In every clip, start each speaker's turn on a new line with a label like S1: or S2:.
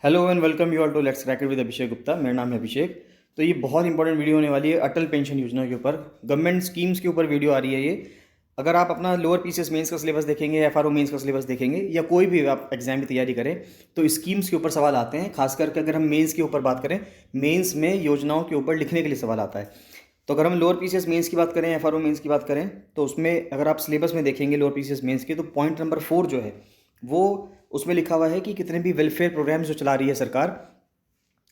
S1: Hello and welcome you all to let's crack it with Abhishek Gupta. मेरा नाम है अभिषेक। तो ये बहुत इंपॉर्टेंट वीडियो होने वाली है अटल पेंशन योजना के ऊपर, गवर्नमेंट स्कीम्स के ऊपर वीडियो आ रही है ये। अगर आप अपना लोअर पीसीएस मेंस का सिलेबस देखेंगे, एफआरओ मेंस का सिलेबस देखेंगे, या कोई भी आप एग्जाम की तैयारी करें तो स्कीम्स के ऊपर सवाल आते हैं। खास करके अगर हम मेंस के ऊपर बात करें, मेंस में योजनाओं के ऊपर लिखने के लिए सवाल आता है। तो अगर हम लोअर पीसीएस मेंस की बात करें, एफआरओ मेंस की बात करें, तो उसमें अगर आप सिलेबस में देखेंगे लोअर पीसीएस मेंस के, तो पॉइंट नंबर 4 जो है वो उसमें लिखा हुआ है कि कितने भी वेलफेयर प्रोग्राम्स जो चला रही है सरकार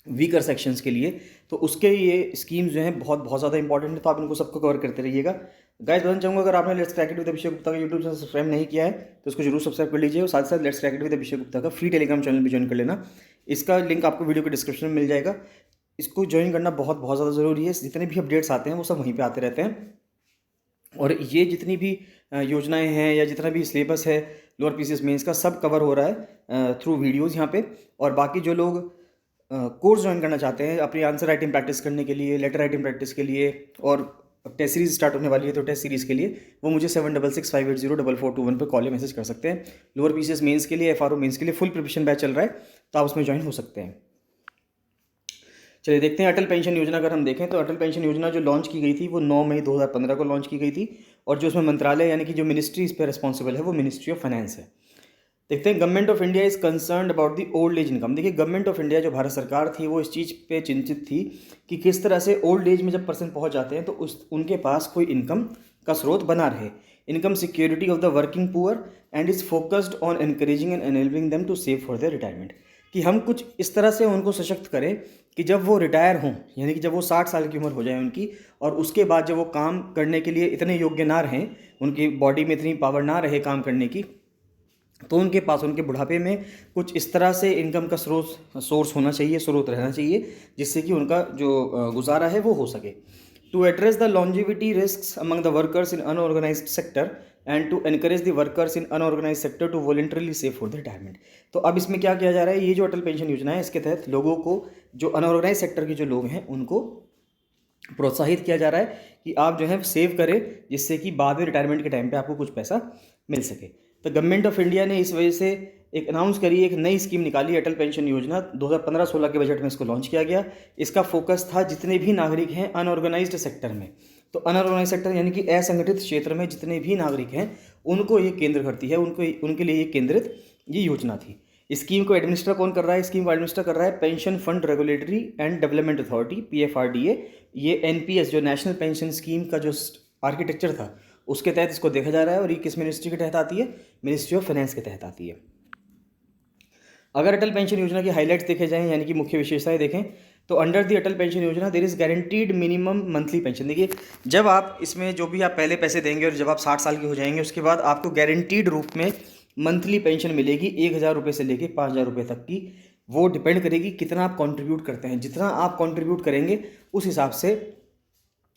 S1: वीकर सेक्शंस के लिए, तो उसके ये स्कीम्स जो हैं बहुत बहुत ज़्यादा इंपॉर्टेंट है। तो आप इनको सबको कवर करते रहिएगा। गाइस, बताना चाहूँगा, अगर आपने let's crack it with Abhishek Gupta का यूट्यूब चैनल सब्सक्राइब नहीं किया है तो इसको जरूर सब्सक्राइब कर लीजिए, और साथ साथ let's crack it with Abhishek Gupta का फ्री टेलीग्राम चैनल भी ज्वाइन कर लेना। इसका लिंक आपको वीडियो के डिस्क्रिप्शन में मिल जाएगा। इसको ज्वाइन करना बहुत बहुत ज़्यादा ज़रूरी है। जितने भी अपडेट्स आते हैं वो सब वहीं पर आते रहते हैं, और ये जितनी भी योजनाएं हैं या जितना भी सिलेबस है लोअर पीसीएस मेंस का, सब कवर हो रहा है थ्रू वीडियोस यहाँ पे। और बाकी जो लोग कोर्स ज्वाइन करना चाहते हैं अपनी आंसर राइटिंग प्रैक्टिस करने के लिए, लेटर राइटिंग प्रैक्टिस के लिए, और टेस्ट सीरीज स्टार्ट होने वाली है तो टेस्ट सीरीज़ के लिए वो मुझे 7665804421 पर कॉल या मैसेज कर सकते हैं। लोअर पीसीएस मेंस के लिए, एफआरओ मेंस के लिए फुल प्रिपरेशन बैच चल रहा है, तो आप उसमें ज्वाइन हो सकते हैं। चलिए देखते हैं अटल पेंशन योजना। अगर हम देखें तो अटल पेंशन योजना जो लॉन्च की गई थी वो 9 मई 2015 को लॉन्च की गई थी, और जो उसमें मंत्रालय यानी कि जो मिनिस्ट्री इस पर रिस्पॉन्सिबल है वो मिनिस्ट्री ऑफ फाइनेंस है। देखते हैं, government of India is concerned about the old age income. देखिए, गवर्नमेंट ऑफ इंडिया जो भारत सरकार थी वो इस चीज़ पे चिंतित थी कि किस तरह से ओल्ड एज में जब पर्सन पहुंच जाते हैं तो उनके पास कोई इनकम का स्रोत बना रहे। Income security of the working poor and is focused on encouraging and enabling them to save for their retirement. कि हम कुछ इस तरह से उनको सशक्त करें कि जब वो रिटायर हों, यानी कि जब वो 60 साल की उम्र हो जाए उनकी, और उसके बाद जब वो काम करने के लिए इतने योग्य ना रहें, उनकी बॉडी में इतनी पावर ना रहे काम करने की, तो उनके पास उनके बुढ़ापे में कुछ इस तरह से इनकम का सोर्स होना चाहिए, स्रोत रहना चाहिए, जिससे कि उनका जो गुजारा है वो हो सके। To address the longevity risk among the workers in unorganised sector and to encourage the workers in unorganised sector to voluntarily save for the retirement. तो अब इसमें क्या किया जा रहा है, ये जो अटल पेंशन योजना है इसके तहत लोगों को, जो अनऑर्गेनाइज सेक्टर के जो लोग हैं उनको प्रोत्साहित किया जा रहा है कि आप जो है सेव करें, जिससे कि बाद में रिटायरमेंट के टाइम पे आपको कुछ पैसा मिल सके। तो गवर्नमेंट ऑफ इंडिया ने इस वजह से एक अनाउंस करी, एक नई स्कीम निकाली, अटल पेंशन योजना। 2015-16 के बजट में इसको लॉन्च किया गया। इसका फोकस था जितने भी नागरिक हैं अनऑर्गेनाइज्ड सेक्टर में। तो अनऑर्गेनाइज सेक्टर यानी कि असंगठित क्षेत्र में जितने भी नागरिक हैं उनको ये केंद्र करती है, उनके लिए ये केंद्रित ये योजना थी। स्कीम को एडमिनिस्टर कौन कर रहा है? स्कीम को एडमिनिस्टर कर रहा है pension fund regulatory and development authority, PFRDA. ये एनपीएस जो नेशनल पेंशन स्कीम का जो आर्किटेक्चर था उसके तहत इसको देखा जा रहा है, और ये किस मिनिस्ट्री के तहत आती है? मिनिस्ट्री ऑफ फाइनेंस के तहत आती है। अगर अटल पेंशन योजना की हाईलाइट्स देखे जाएं, यानी कि मुख्य विशेषताएं देखें, तो अंडर दी अटल पेंशन योजना there is guaranteed minimum monthly pension. देखिए, जब आप इसमें जो भी आप पहले पैसे देंगे और जब आप 60 साल के हो जाएंगे उसके बाद आपको गारंटीड रूप में मंथली पेंशन मिलेगी 1,000 रुपये से लेके 5,000 रुपये तक की। वो डिपेंड करेगी कितना आप कंट्रीब्यूट करते हैं। जितना आप कंट्रीब्यूट करेंगे उस हिसाब से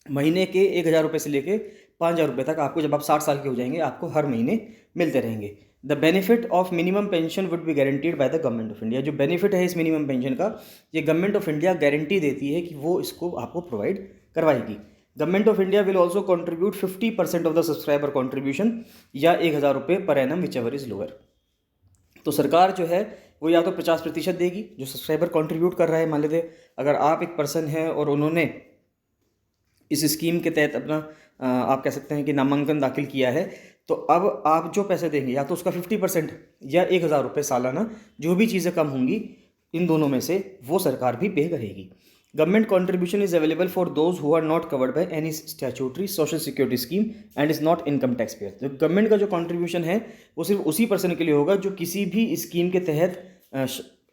S1: महीने के 1,000 रुपये से लेके 5,000 रुपये तक आपको, जब आप 60 साल के हो जाएंगे, आपको हर महीने मिलते रहेंगे। The benefit of minimum pension would B guaranteed by the government of India. जो बेनिफिट है इस मिनिमम पेंशन का, ये गवर्नमेंट ऑफ इंडिया गारंटी देती है कि वो इसको आपको प्रोवाइड करवाएगी। Government of India will also contribute 50% of the subscriber contribution, या 1,000 रुपये per annum which ever is lower. तो सरकार जो है वो या तो 50% देगी जो सब्सक्राइबर कॉन्ट्रीब्यूट कर रहा है। मान लेते अगर आप एक पर्सन है और उन्होंने इस स्कीम के तहत अपना आप कह सकते हैं कि नामांकन दाखिल किया है, तो अब आप जो पैसे देंगे या तो उसका 50% या 1,000 रुपये सालाना, जो भी चीज़ें कम होंगी इन दोनों में से वो सरकार भी पे करेगी। Government contribution is available for those who are not covered by any statutory social security scheme and is not income tax payer. तो गवर्नमेंट का जो कॉन्ट्रीब्यूशन है वो सिर्फ उसी पर्सन के लिए होगा जो किसी भी स्कीम के तहत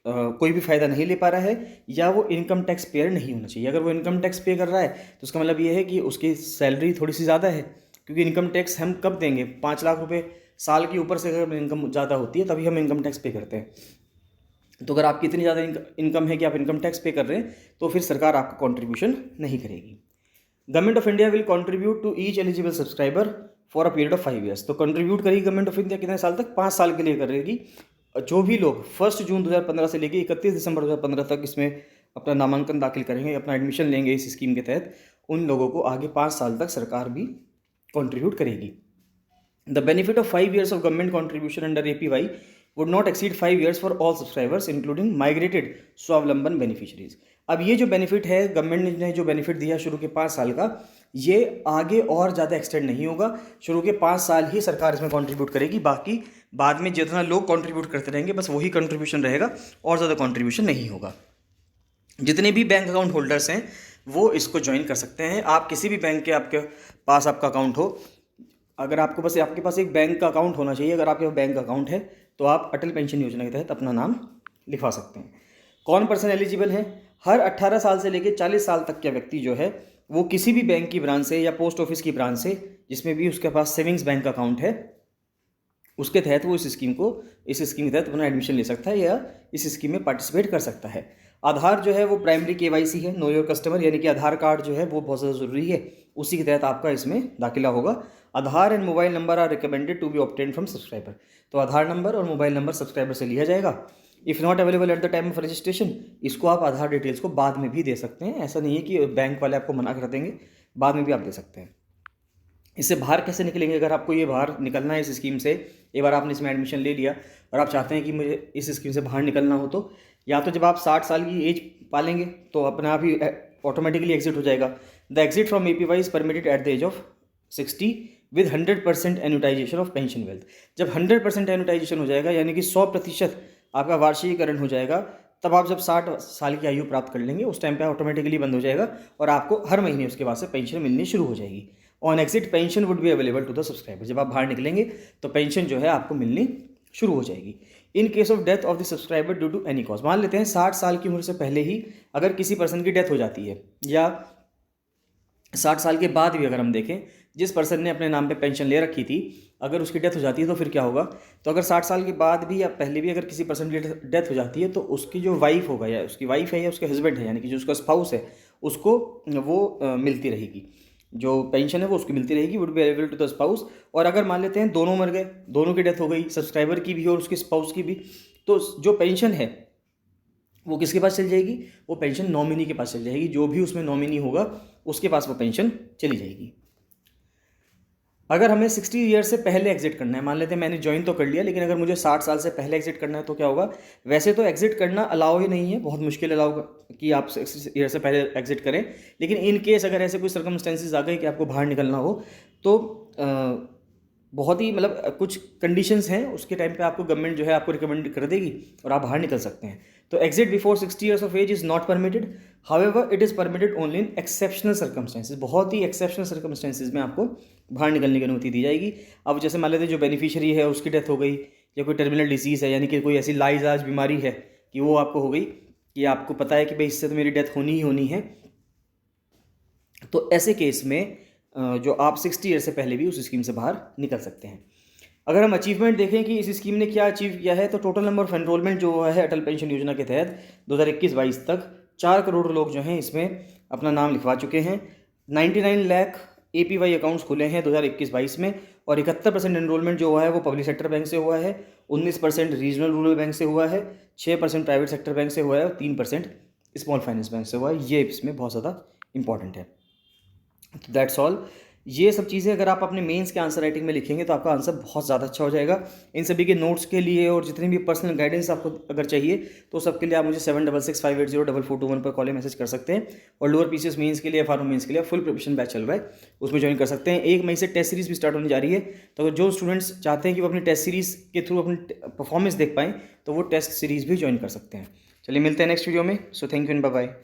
S1: कोई भी फ़ायदा नहीं ले पा रहा है, या वो इनकम टैक्स पेयर नहीं होना चाहिए। अगर वो इनकम टैक्स पे कर रहा है तो उसका मतलब ये है कि उसकी सैलरी थोड़ी सी ज़्यादा है, क्योंकि इनकम टैक्स हम कब देंगे? 5 लाख रुपए साल के ऊपर से अगर इनकम ज़्यादा होती है तभी हम इनकम टैक्स पे करते हैं। तो अगर आपकी इतनी ज़्यादा इनकम है कि आप इनकम टैक्स पे कर रहे हैं तो फिर सरकार आपका कॉन्ट्रीब्यूशन नहीं करेगी। Government of India will contribute to each eligible subscriber for a period of 5 years. तो कंट्रीब्यूट करेगी गवर्नमेंट ऑफ इंडिया कितने साल तक? 5 साल के लिए करेगी। जो भी लोग 1 जून 2015 से लेके 31 दिसंबर 2015 तक इसमें अपना नामांकन दाखिल करेंगे, अपना एडमिशन लेंगे इस स्कीम के तहत, उन लोगों को आगे 5 साल तक सरकार भी कंट्रीब्यूट करेगी। The benefit of 5 years of government contribution under APY would not exceed 5 years for all subscribers including migrated स्वावलंबन बेनिफिशरीज। अब ये जो बेनिफिट है, गवर्नमेंट ने जो बेनिफिट दिया शुरू के 5 साल का, ये आगे और ज़्यादा एक्सटेंड नहीं होगा। शुरू के 5 साल ही सरकार इसमें कंट्रीब्यूट करेगी, बाकी बाद में जितना लोग कंट्रीब्यूट करते रहेंगे बस वही कंट्रीब्यूशन रहेगा और ज़्यादा कंट्रीब्यूशन नहीं होगा। जितने भी बैंक अकाउंट होल्डर्स हैं वो इसको ज्वाइन कर सकते हैं। आप किसी भी बैंक के आपके पास आपका अकाउंट हो, अगर आपको बस आपके पास एक बैंक का अकाउंट होना चाहिए, अगर आपके पास बैंक अकाउंट है तो आप अटल पेंशन योजना के तहत अपना नाम लिखवा सकते हैं। कौन पर्सन एलिजिबल है? हर 18 साल से लेकर 40 साल तक का व्यक्ति जो है वो किसी भी बैंक की ब्रांच से या पोस्ट ऑफिस की ब्रांच से जिसमें भी उसके पास सेविंग्स बैंक अकाउंट है, उसके तहत वो इस स्कीम के तहत अपना एडमिशन ले सकता है या इस स्कीम में पार्टिसिपेट कर सकता है। आधार जो है वो प्राइमरी KYC है, नो योर कस्टमर, यानी कि आधार कार्ड जो है वो बहुत ज़्यादा ज़रूरी है, उसी के तहत आपका इसमें दाखिला होगा। Aadhaar and mobile number are recommended to be obtain from subscriber. तो आधार नंबर और मोबाइल नंबर सब्सक्राइबर से लिया जाएगा। If not available at the time of registration, इसको आप आधार डिटेल्स को बाद में भी दे सकते हैं। ऐसा नहीं है कि बैंक वाले आपको मना कर देंगे, बाद में भी आप दे सकते हैं। इससे बाहर कैसे निकलेंगे? अगर आपको ये बाहर निकलना है इस स्कीम से, एक बार आपने इसमें एडमिशन ले लिया और आप चाहते हैं कि मुझे इस स्कीम से बाहर निकलना हो, तो या तो जब आप 60 साल की एज पालेंगे तो अपने आप ही ऑटोमेटिकली एग्जिट हो जाएगा। The exit from APY is permitted at the age of 60 with 100% annuitization of pension wealth. जब 100% एनुटाइजेशन हो जाएगा, यानी कि 100% आपका वार्षिकीकरण हो जाएगा, तब आप जब 60 साल की आयु प्राप्त कर लेंगे उस टाइम पे ऑटोमेटिकली बंद हो जाएगा और आपको हर महीने उसके बाद से पेंशन मिलनी शुरू हो जाएगी। On exit pension would be available to the subscriber. जब आप बाहर निकलेंगे तो पेंशन जो है आपको मिलनी शुरू हो जाएगी। In case of death of the subscriber due to any cause, मान लेते हैं 60 साल की उम्र से पहले ही अगर किसी पर्सन की डेथ हो जाती है, या 60 साल के बाद भी अगर हम देखें जिस पर्सन ने अपने नाम पे पेंशन ले रखी थी, अगर उसकी डेथ हो जाती है तो फिर क्या होगा? तो अगर 60 साल के बाद भी या पहले भी अगर किसी पर्सन की डेथ हो जाती है तो उसकी जो वाइफ होगा, या उसकी वाइफ है या उसके हस्बैंड है, यानी कि जो उसका स्पाउस है, उसको वो मिलती रहेगी, जो पेंशन है वो उसकी मिलती रहेगी, would be available to the spouse. और अगर मान लेते हैं दोनों मर गए, दोनों की डेथ हो गई, सब्सक्राइबर की भी और उसके स्पाउस की भी, तो जो पेंशन है वो किसके पास चली जाएगी? वो पेंशन नॉमिनी के पास चली जाएगी। जो भी उसमें नॉमिनी होगा उसके पास वो पेंशन चली जाएगी। अगर हमें 60 ईयर से पहले एग्जिट करना है, मान लेते हैं मैंने ज्वाइन तो कर लिया, लेकिन अगर मुझे 60 साल से पहले एग्जिट करना है तो क्या होगा? वैसे तो एग्जिट करना अलाउ ही नहीं है, बहुत मुश्किल अलाउ कि आप 60 ईयर से पहले एग्जिट करें, लेकिन इन केस अगर ऐसे कोई सर्कमस्टेंसेज आ गए कि आपको बाहर निकलना हो तो बहुत ही मतलब कुछ कंडीशंस हैं, उसके टाइम पे आपको गवर्नमेंट जो है आपको रिकमेंड कर देगी और आप बाहर निकल सकते हैं। तो exit before 60 years of age is not permitted, however it is permitted only in exceptional circumstances. बहुत ही एक्सेप्शनल सर्कमस्टेंसेज में आपको बाहर निकलने की अनुमति दी जाएगी। अब जैसे मान लेते हैं जो बेनिफिशियरी है उसकी डेथ हो गई, या कोई टर्मिनल डिजीज़ है, यानी कि कोई ऐसी लाइलाज बीमारी है कि वो आपको हो गई, कि आपको पता है कि भाई इससे तो मेरी डेथ होनी ही होनी है, तो ऐसे केस में जो आप 60 ईयर से पहले भी उस स्कीम से बाहर निकल सकते हैं। अगर हम अचीवमेंट देखें कि इस स्कीम ने क्या अचीव किया है, तो टोटल नंबर ऑफ एनरोलमेंट जो है अटल पेंशन योजना के तहत 2021-22 तक 4 करोड़ लोग जो हैं इसमें अपना नाम लिखवा चुके हैं। 99 लाख APY अकाउंट्स खुले हैं 2021-22 में, और 71% एनरोलमेंट जो हुआ है वो पब्लिक सेक्टर बैंक से हुआ है, 19% रीजनल रूरल बैंक से हुआ है, 6% प्राइवेट सेक्टर बैंक से हुआ है और 3% स्मॉल फाइनेंस बैंक से हुआ है। ये इसमें बहुत ज़्यादा इंपॉर्टेंट है। तो दैट्स ऑल। ये सब चीज़ें अगर आप अपने मेंस के आंसर राइटिंग में लिखेंगे तो आपका आंसर बहुत ज़्यादा अच्छा हो जाएगा। इन सभी के नोट्स के लिए और जितनी भी पर्सनल गाइडेंस आपको अगर चाहिए तो सबके लिए आप मुझे 7665804421 पर कॉल या मैसेज कर सकते हैं। और लोअर पीसीएस मेंस के लिए, FRO मेंस के लिए फुल प्रिपरेशन बैच चल रहा है, उसमें ज्वाइन कर सकते हैं। 1 मई से टेस्ट सीरीज़ भी स्टार्ट होने जा रही है, तो अगर जो स्टूडेंट्स चाहते हैं कि वो अपनी टेस्ट सीरीज़ के थ्रू अपनी परफॉर्मेंस देख पाएँ तो वो टेस्ट सीरीज़ भी ज्वाइन कर सकते हैं। चलिए मिलते हैं नेक्स्ट वीडियो में। So thank you and bye bye.